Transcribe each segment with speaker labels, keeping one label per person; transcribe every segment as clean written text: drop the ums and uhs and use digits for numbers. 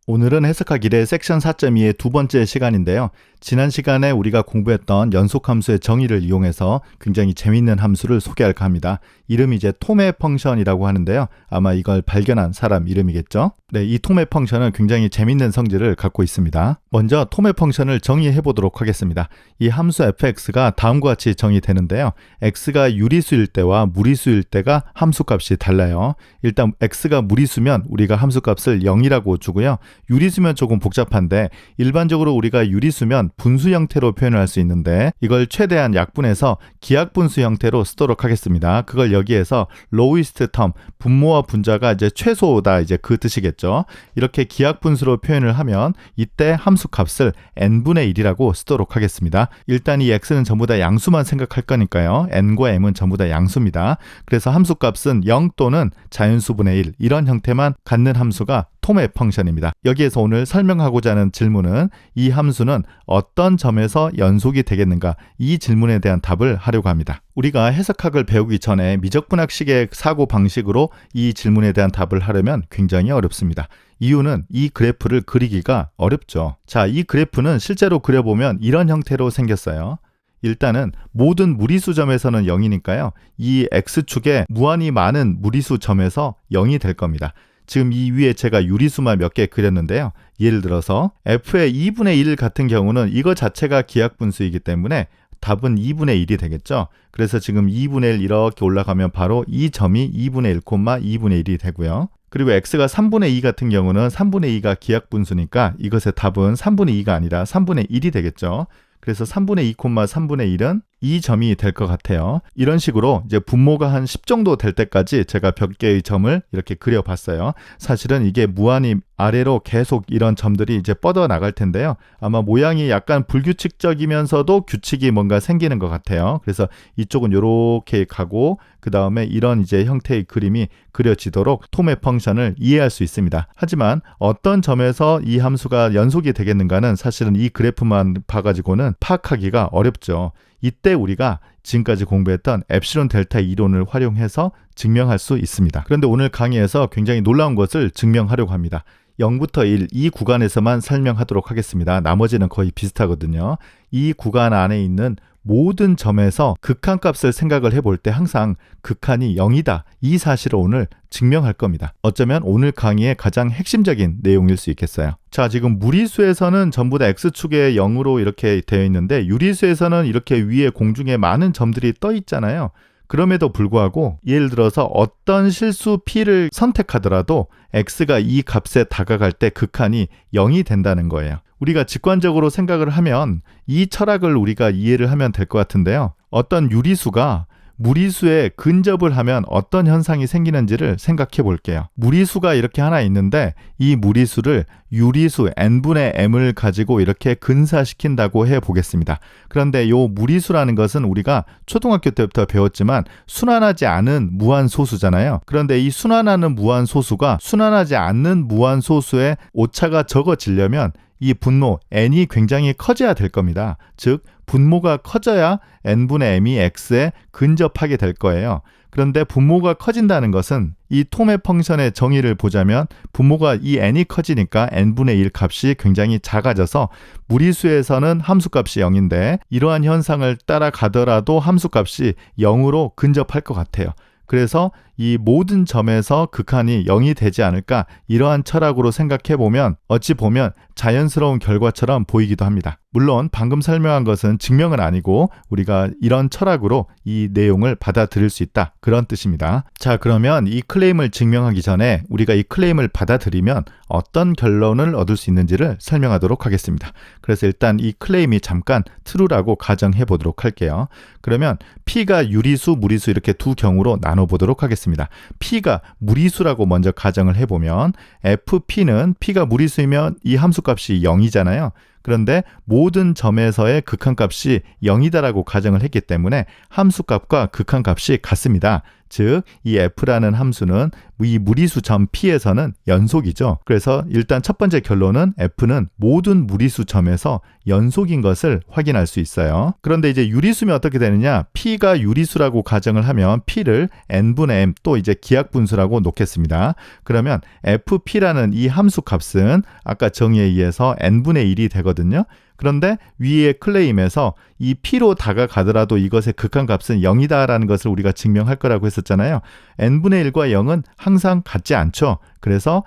Speaker 1: 오늘은 해석하기 1의 섹션 4.2의 두 번째 시간인데요. 지난 시간에 우리가 공부했던 연속함수의 정의를 이용해서 굉장히 재미있는 함수를 소개할까 합니다. 이름이 이제 톰의 펑션이라고 하는데요. 아마 이걸 발견한 사람 이름이겠죠. 네, 이 톰의 펑션은 굉장히 재미있는 성질을 갖고 있습니다. 먼저 톰의 펑션을 정의해 보도록 하겠습니다. 이 함수 fx가 다음과 같이 정의되는데요. x가 유리수일 때와 무리수일 때가 함수값이 달라요. 일단 x가 무리수면 우리가 함수값을 0이라고 주고요. 유리수면 조금 복잡한데 일반적으로 우리가 유리수면 분수 형태로 표현을 할 수 있는데 이걸 최대한 약분해서 기하분수 형태로 쓰도록 하겠습니다. 그걸 여기에서 lowest term, 분모와 분자가 이제 최소다 이제 그 뜻이겠죠. 이렇게 기하분수로 표현을 하면 이때 함수값을 n분의 1이라고 쓰도록 하겠습니다. 일단 이 x는 전부 다 양수만 생각할 거니까요. n과 m은 전부 다 양수입니다. 그래서 함수값은 0 또는 자연수분의 1 이런 형태만 갖는 함수가 톰의 펑션입니다. 여기에서 오늘 설명하고자 하는 질문은 이 함수는 어떤 점에서 연속이 되겠는가? 이 질문에 대한 답을 하려고 합니다. 우리가 해석학을 배우기 전에 미적분학식의 사고 방식으로 이 질문에 대한 답을 하려면 굉장히 어렵습니다. 이유는 이 그래프를 그리기가 어렵죠. 자, 이 그래프는 실제로 그려보면 이런 형태로 생겼어요. 일단은 모든 무리수점에서는 0이니까요. 이 x축에 무한히 많은 무리수점에서 0이 될 겁니다. 지금 이 위에 제가 유리수만 몇 개 그렸는데요. 예를 들어서 f의 2분의 1 같은 경우는 이거 자체가 기하분수이기 때문에 답은 2분의 1이 되겠죠. 그래서 지금 2분의 1 이렇게 올라가면 바로 이 점이 2분의 1, 2분의 1이 되고요. 그리고 x가 3분의 2 같은 경우는 3분의 2가 기하분수니까 이것의 답은 3분의 2가 아니라 3분의 1이 되겠죠. 그래서 3분의 2, 3분의 1은 이 점이 될 것 같아요. 이런 식으로 이제 분모가 한 10 정도 될 때까지 제가 몇 개의 점을 이렇게 그려봤어요. 사실은 이게 무한히 아래로 계속 이런 점들이 이제 뻗어 나갈 텐데요. 아마 모양이 약간 불규칙적이면서도 규칙이 뭔가 생기는 것 같아요. 그래서 이쪽은 이렇게 가고 그 다음에 이런 이제 형태의 그림이 그려지도록 톰의 펑션을 이해할 수 있습니다. 하지만 어떤 점에서 이 함수가 연속이 되겠는가는 사실은 이 그래프만 봐가지고는 파악하기가 어렵죠. 이때 우리가 지금까지 공부했던 엡실론 델타 이론을 활용해서 증명할 수 있습니다. 그런데 오늘 강의에서 굉장히 놀라운 것을 증명하려고 합니다. 0부터 1, 이 구간에서만 설명하도록 하겠습니다. 나머지는 거의 비슷하거든요. 이 구간 안에 있는 모든 점에서 극한값을 생각을 해볼 때 항상 극한이 0이다. 이 사실을 오늘 증명할 겁니다. 어쩌면 오늘 강의의 가장 핵심적인 내용일 수 있겠어요. 자, 지금 무리수에서는 전부 다 x축에 0으로 이렇게 되어 있는데 유리수에서는 이렇게 위에 공중에 많은 점들이 떠 있잖아요. 그럼에도 불구하고 예를 들어서 어떤 실수 p를 선택하더라도 x가 이 값에 다가갈 때 극한이 0이 된다는 거예요. 우리가 직관적으로 생각을 하면 이 철학을 우리가 이해를 하면 될 것 같은데요. 어떤 유리수가 무리수에 근접을 하면 어떤 현상이 생기는지를 생각해 볼게요. 무리수가 이렇게 하나 있는데 이 무리수를 유리수 n분의 m을 가지고 이렇게 근사시킨다고 해 보겠습니다. 그런데 이 무리수라는 것은 우리가 초등학교 때부터 배웠지만 순환하지 않은 무한소수잖아요. 그런데 이 순환하는 무한소수가 순환하지 않는 무한소수의 오차가 적어지려면 이 분모 n이 굉장히 커져야 될 겁니다. 즉 분모가 커져야 n분의 m이 x에 근접하게 될 거예요. 그런데 분모가 커진다는 것은 이 톰의 펑션의 정의를 보자면 분모가 이 n이 커지니까 n분의 1 값이 굉장히 작아져서 무리수에서는 함수값이 0인데 이러한 현상을 따라가더라도 함수값이 0으로 근접할 것 같아요. 그래서 이 모든 점에서 극한이 0이 되지 않을까 이러한 철학으로 생각해보면 어찌 보면 자연스러운 결과처럼 보이기도 합니다. 물론 방금 설명한 것은 증명은 아니고 우리가 이런 철학으로 이 내용을 받아들일 수 있다 그런 뜻입니다. 자, 그러면 이 클레임을 증명하기 전에 우리가 이 클레임을 받아들이면 어떤 결론을 얻을 수 있는지를 설명하도록 하겠습니다. 그래서 일단 이 클레임이 잠깐 true라고 가정해 보도록 할게요. 그러면 P가 유리수, 무리수 이렇게 두 경우로 나눠보도록 하겠습니다. P가 무리수라고 먼저 가정을 해보면 FP는 P가 무리수이면 이 함수값이 0이잖아요. 그런데 모든 점에서의 극한값이 0이다라고 가정을 했기 때문에 함수값과 극한값이 같습니다. 즉, 이 f라는 함수는 이 무리수 점 p에서는 연속이죠. 그래서 일단 첫 번째 결론은 f는 모든 무리수 점에서 연속인 것을 확인할 수 있어요. 그런데 이제 유리수면 어떻게 되느냐? p가 유리수라고 가정을 하면 p를 n분의 m 또 이제 기하분수라고 놓겠습니다. 그러면 fp라는 이 함수 값은 아까 정의에 의해서 n분의 1이 되거든요. 그런데 위의 클레임에서 이 p로 다가가더라도 이것의 극한값은 0이다라는 것을 우리가 증명할 거라고 했었잖아요. n분의 1과 0은 항상 같지 않죠. 그래서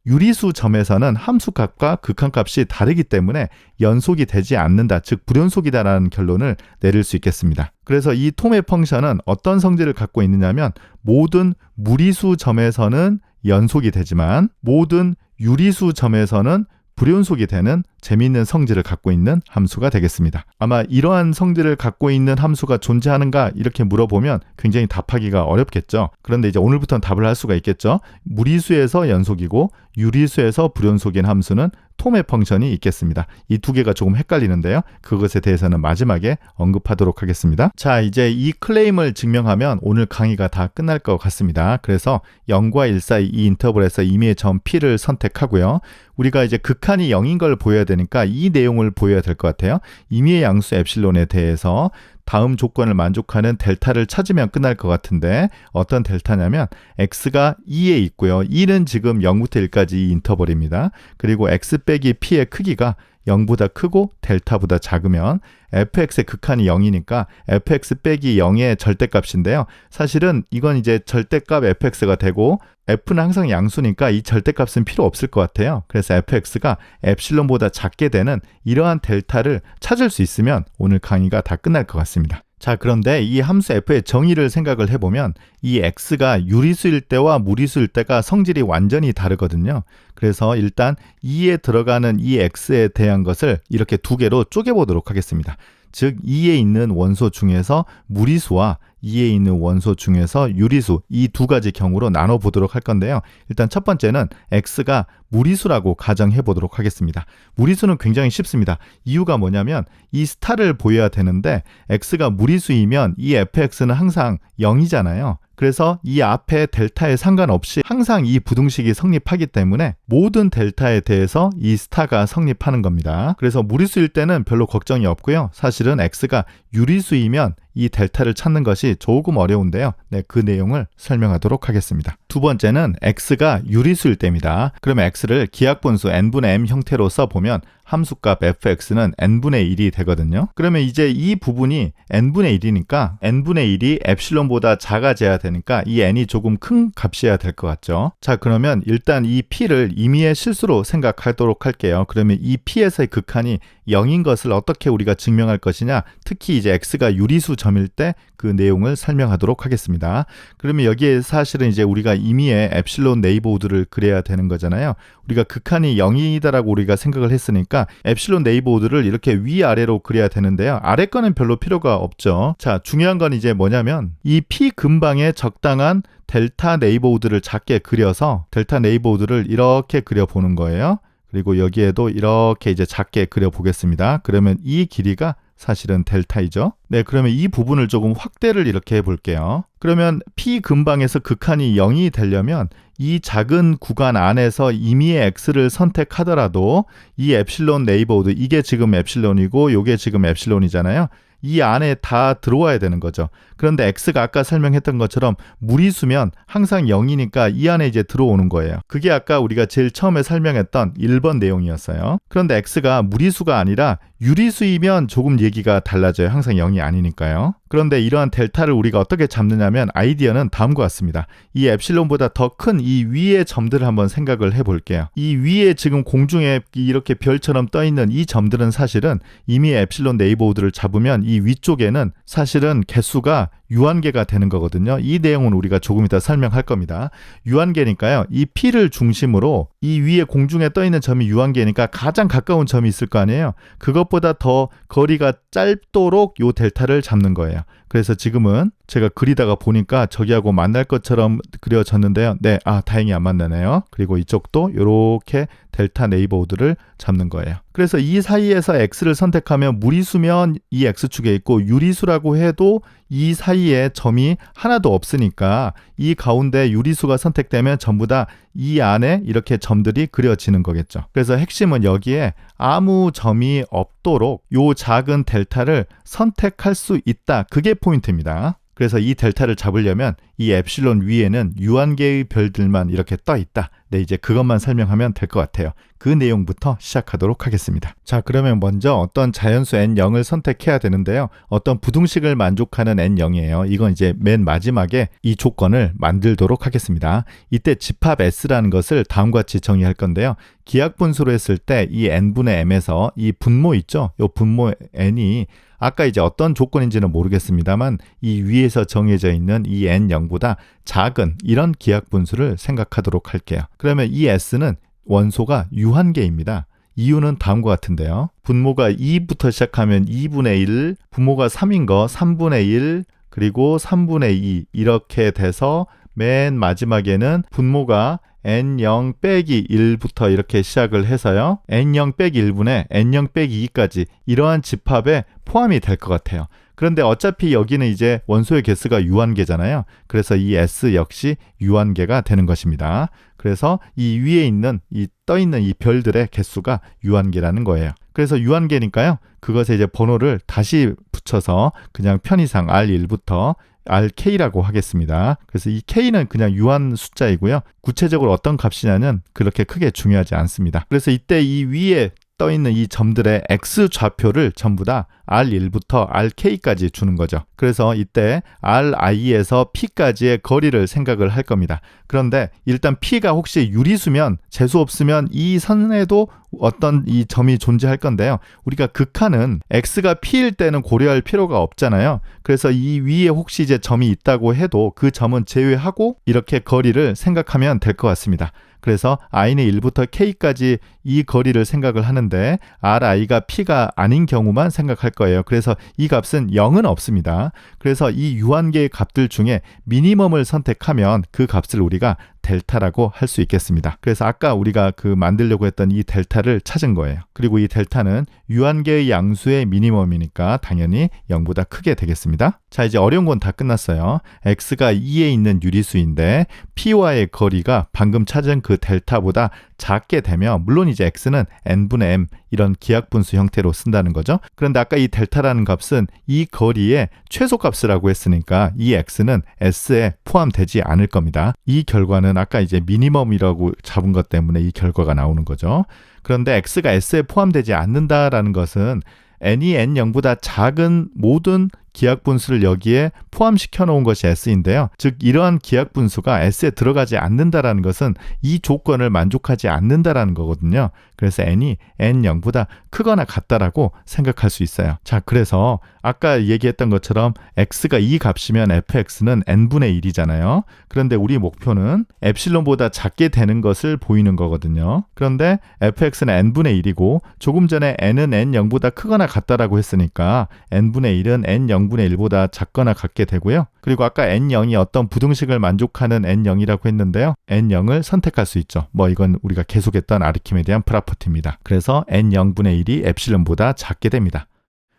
Speaker 1: 유리수 점에서는 함수값과 극한값이 다르기 때문에 연속이 되지 않는다, 즉 불연속이다라는 결론을 내릴 수 있겠습니다. 그래서 이 톰의 펑션은 어떤 성질을 갖고 있느냐면 모든 무리수 점에서는 연속이 되지만 모든 유리수 점에서는 불연속이 되는 재미있는 성질을 갖고 있는 함수가 되겠습니다. 아마 이러한 성질을 갖고 있는 함수가 존재하는가 이렇게 물어보면 굉장히 답하기가 어렵겠죠. 그런데 이제 오늘부터는 답을 할 수가 있겠죠. 무리수에서 연속이고 유리수에서 불연속인 함수는 톰의 펑션이 있겠습니다. 이 두 개가 조금 헷갈리는데요. 그것에 대해서는 마지막에 언급하도록 하겠습니다. 자, 이제 이 클레임을 증명하면 오늘 강의가 다 끝날 것 같습니다. 그래서 0과 1 사이 이 인터벌에서 임의의 점 P를 선택하고요. 우리가 이제 극한이 0인 걸 보여야 되니까 이 내용을 보여야 될 것 같아요. 임의의 양수 엡실론에 대해서 다음 조건을 만족하는 델타를 찾으면 끝날 것 같은데 어떤 델타냐면 x가 2에 있고요. 2는 지금 0부터 1까지 이 인터벌입니다. 그리고 x 빼기 p의 크기가 0보다 크고 델타보다 작으면 fx의 극한이 0이니까 fx 빼기 0의 절대값인데요. 사실은 이건 이제 절대값 fx가 되고 f는 항상 양수니까 이 절대값은 필요 없을 것 같아요. 그래서 fx가 엡실론보다 작게 되는 이러한 델타를 찾을 수 있으면 오늘 강의가 다 끝날 것 같습니다. 자, 그런데 이 함수 f의 정의를 생각을 해보면 이 x가 유리수일 때와 무리수일 때가 성질이 완전히 다르거든요. 그래서 일단 2에 들어가는 이 x에 대한 것을 이렇게 두 개로 쪼개보도록 하겠습니다. 즉 2에 있는 원소 중에서 무리수와 2에 있는 원소 중에서 유리수, 이 두 가지 경우로 나눠보도록 할 건데요. 일단 첫 번째는 x가 무리수라고 가정해 보도록 하겠습니다. 무리수는 굉장히 쉽습니다. 이유가 뭐냐면 이 스타를 보여야 되는데 x가 무리수이면 이 fx는 항상 0이잖아요. 그래서 이 앞에 델타에 상관없이 항상 이 부등식이 성립하기 때문에 모든 델타에 대해서 이 스타가 성립하는 겁니다. 그래서 무리수일 때는 별로 걱정이 없고요. 사실은 x가 유리수이면 이 델타를 찾는 것이 조금 어려운데요. 네, 그 내용을 설명하도록 하겠습니다. 두 번째는 x가 유리수일 때입니다. 그러면 x를 기하분수 n분의 m 형태로 써보면 함수값 fx는 n분의 1이 되거든요. 그러면 이제 이 부분이 n분의 1이니까 n분의 1이 엡실론보다 작아져야 되니까 이 n이 조금 큰 값이어야 될 것 같죠. 자, 그러면 일단 이 p를 임의의 실수로 생각하도록 할게요. 그러면 이 p에서의 극한이 0인 것을 어떻게 우리가 증명할 것이냐, 특히 이제 x가 유리수 점일 때 그 내용을 설명하도록 하겠습니다. 그러면 여기에 사실은 이제 우리가 임의의 엡실론 네이버우드를 그려야 되는 거잖아요. 우리가 극한이 0이다라고 우리가 생각을 했으니까 엡실론 네이버우드를 이렇게 위아래로 그려야 되는데요. 아래 거는 별로 필요가 없죠. 자, 중요한 건 이제 뭐냐면 이 P 근방에 적당한 델타 네이버우드를 작게 그려서 델타 네이버우드를 이렇게 그려보는 거예요. 그리고 여기에도 이렇게 이제 작게 그려보겠습니다. 그러면 이 길이가 사실은 델타이죠. 네, 그러면 이 부분을 조금 확대를 이렇게 해볼게요. 그러면 P 근방에서 극한이 0이 되려면 이 작은 구간 안에서 임의의 x를 선택하더라도 이 엡실론 네이버우드, 이게 지금 엡실론이고 이게 지금 엡실론이잖아요. 이 안에 다 들어와야 되는 거죠. 그런데 x가 아까 설명했던 것처럼 무리수면 항상 0이니까 이 안에 이제 들어오는 거예요. 그게 아까 우리가 제일 처음에 설명했던 1번 내용이었어요. 그런데 x가 무리수가 아니라 유리수이면 조금 얘기가 달라져요. 항상 0이 아니니까요. 그런데 이러한 델타를 우리가 어떻게 잡느냐면 아이디어는 다음과 같습니다. 이 엡실론보다 더 큰 이 위의 점들을 한번 생각을 해볼게요. 이 위에 지금 공중에 이렇게 별처럼 떠있는 이 점들은 사실은 이미 엡실론 네이버우드를 잡으면 이 위쪽에는 사실은 개수가 유한계가 되는 거거든요. 이 내용은 우리가 조금 이따 설명할 겁니다. 유한계니까요. 이 P를 중심으로 이 위에 공중에 떠있는 점이 유한계니까 가장 가까운 점이 있을 거 아니에요. 그것보다 더 거리가 짧도록 요 델타를 잡는 거예요. 그래서 지금은 제가 그리다가 보니까 저기하고 만날 것처럼 그려졌는데요. 네, 다행히 안 만나네요. 그리고 이쪽도 이렇게 델타 네이버우드를 잡는 거예요. 그래서 이 사이에서 x를 선택하면 무리수면 이 x축에 있고 유리수라고 해도 이 사이에 점이 하나도 없으니까 이 가운데 유리수가 선택되면 전부 다 이 안에 이렇게 점들이 그려지는 거겠죠. 그래서 핵심은 여기에 아무 점이 없도록 요 작은 델타를 선택할 수 있다. 그게 포인트입니다. 그래서 이 델타를 잡으려면 이 엡실론 위에는 유한계의 별들만 이렇게 떠 있다. 네, 이제 그것만 설명하면 될 것 같아요. 그 내용부터 시작하도록 하겠습니다. 자, 그러면 먼저 어떤 자연수 n0을 선택해야 되는데요. 어떤 부등식을 만족하는 n0이에요. 이건 이제 맨 마지막에 이 조건을 만들도록 하겠습니다. 이때 집합 s라는 것을 다음과 같이 정의할 건데요. 기하분수로 했을 때 이 n분의 m에서 이 분모 있죠? 이 분모 n이 아까 이제 어떤 조건인지는 모르겠습니다만 이 위에서 정해져 있는 이 n0보다 작은 이런 기하분수를 생각하도록 할게요. 그러면 이 s는 원소가 유한계입니다. 이유는 다음과 같은데요. 분모가 2부터 시작하면 2분의 1, 분모가 3인 거 3분의 1, 그리고 3분의 2 이렇게 돼서 맨 마지막에는 분모가 n0 빼기 1부터 이렇게 시작을 해서요. n0 빼기 1분의 n0 빼기 2까지 이러한 집합에 포함이 될 것 같아요. 그런데 어차피 여기는 이제 원소의 개수가 유한계잖아요. 그래서 이 S 역시 유한계가 되는 것입니다. 그래서 이 위에 있는 이 떠 있는 이 별들의 개수가 유한계라는 거예요. 그래서 유한계니까요. 그것에 이제 번호를 다시 붙여서 그냥 편의상 R1부터 RK라고 하겠습니다. 그래서 이 K는 그냥 유한 숫자이고요. 구체적으로 어떤 값이냐는 그렇게 크게 중요하지 않습니다. 그래서 이때 이 위에 떠 있는 이 점들의 x 좌표를 전부 다 R1부터 RK까지 주는 거죠. 그래서 이때 RI에서 P까지의 거리를 생각을 할 겁니다. 그런데 일단 P가 혹시 유리수면 재수 없으면 이 선에도 어떤 이 점이 존재할 건데요. 우리가 극한은 x가 p일 때는 고려할 필요가 없잖아요. 그래서 이 위에 혹시 이제 점이 있다고 해도 그 점은 제외하고 이렇게 거리를 생각하면 될 것 같습니다. 그래서 i는 1부터 k까지 이 거리를 생각을 하는데 ri가 p가 아닌 경우만 생각할 거예요. 그래서 이 값은 0은 없습니다. 그래서 이 유한계의 값들 중에 미니멈을 선택하면 그 값을 우리가 델타라고 할 수 있겠습니다. 그래서 아까 우리가 만들려고 했던 이 델타를 찾은 거예요. 그리고 이 델타는 유한계의 양수의 미니멈이니까 당연히 0보다 크게 되겠습니다. 자, 이제 어려운 건 다 끝났어요. x가 2에 있는 유리수인데 p와의 거리가 방금 찾은 그 델타보다 작게 되면 물론 이제 x는 n분의 m 이런 기하분수 형태로 쓴다는 거죠. 그런데 아까 이 델타라는 값은 이 거리의 최소값이라고 했으니까 이 x는 s에 포함되지 않을 겁니다. 이 결과는 아까 이제 미니멈이라고 잡은 것 때문에 이 결과가 나오는 거죠. 그런데 x가 s에 포함되지 않는다라는 것은 n이 n0보다 작은 모든 기하분수를 여기에 포함시켜 놓은 것이 S인데요. 즉 이러한 기하분수가 S에 들어가지 않는다라는 것은 이 조건을 만족하지 않는다라는 거거든요. 그래서 n이 n0보다 크거나 같다라고 생각할 수 있어요. 자, 그래서 아까 얘기했던 것처럼 x가 이 값이면 fx는 n분의 1이잖아요. 그런데 우리 목표는 엡실론보다 작게 되는 것을 보이는 거거든요. 그런데 fx는 n분의 1이고 조금 전에 n은 n0보다 크거나 같다라고 했으니까 n분의 1은 n0분의 1보다 작거나 같게 되고요. 그리고 아까 n0이 어떤 부등식을 만족하는 n0이라고 했는데요. n0을 선택할 수 있죠. 이건 우리가 계속했던 아르키메디안 프로퍼티입니다. 그래서 n0분의 1이 엡실론보다 작게 됩니다.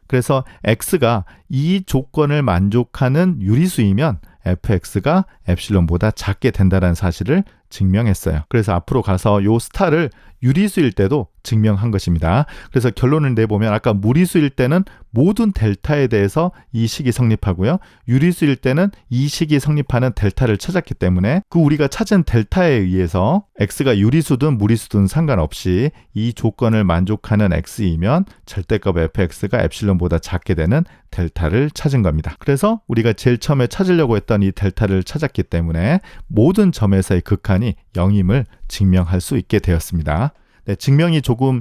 Speaker 1: 그래서 x가 이 조건을 만족하는 유리수이면 fx가 엡실론보다 작게 된다는 사실을 증명했어요. 그래서 앞으로 가서 요 스타를 유리수일 때도 증명한 것입니다. 그래서 결론을 내보면 아까 무리수일 때는 모든 델타에 대해서 이 식이 성립하고요. 유리수일 때는 이 식이 성립하는 델타를 찾았기 때문에 우리가 찾은 델타에 의해서 x가 유리수든 무리수든 상관없이 이 조건을 만족하는 x이면 절대값 fx가 엡실론보다 작게 되는 델타를 찾은 겁니다. 그래서 우리가 제일 처음에 찾으려고 했던 이 델타를 찾았기 때문에 모든 점에서의 극한이 0임을 증명할 수 있게 되었습니다. 네, 증명이 조금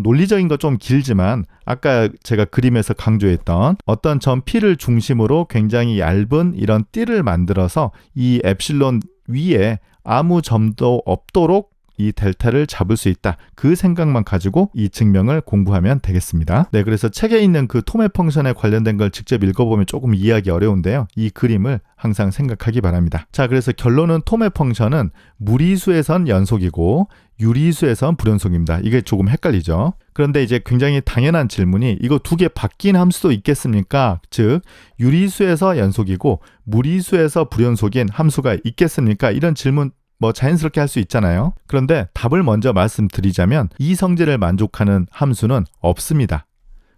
Speaker 1: 논리적인 거 좀 길지만 아까 제가 그림에서 강조했던 어떤 점 P를 중심으로 굉장히 얇은 이런 띠를 만들어서 이 엡실론 위에 아무 점도 없도록 이 델타를 잡을 수 있다. 그 생각만 가지고 이 증명을 공부하면 되겠습니다. 네, 그래서 책에 있는 그 톰의 펑션에 관련된 걸 직접 읽어보면 조금 이해하기 어려운데요. 이 그림을 항상 생각하기 바랍니다. 자, 그래서 결론은 톰의 펑션은 무리수에선 연속이고 유리수에선 불연속입니다. 이게 조금 헷갈리죠. 그런데 이제 굉장히 당연한 질문이 이거 두 개 바뀐 함수도 있겠습니까? 즉 유리수에서 연속이고 무리수에서 불연속인 함수가 있겠습니까? 이런 질문 자연스럽게 할 수 있잖아요. 그런데 답을 먼저 말씀드리자면 이 성질을 만족하는 함수는 없습니다.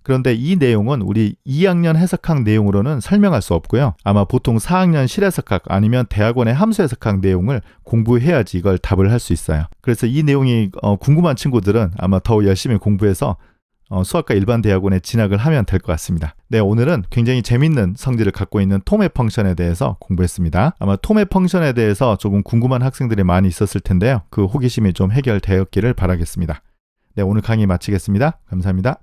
Speaker 1: 그런데 이 내용은 우리 2학년 해석학 내용으로는 설명할 수 없고요. 아마 보통 4학년 실해석학 아니면 대학원의 함수 해석학 내용을 공부해야지 이걸 답을 할 수 있어요. 그래서 이 내용이 궁금한 친구들은 아마 더 열심히 공부해서 수학과 일반대학원에 진학을 하면 될 것 같습니다. 네, 오늘은 굉장히 재밌는 성질을 갖고 있는 톰의 펑션에 대해서 공부했습니다. 아마 톰의 펑션에 대해서 조금 궁금한 학생들이 많이 있었을 텐데요. 그 호기심이 좀 해결되었기를 바라겠습니다. 네, 오늘 강의 마치겠습니다. 감사합니다.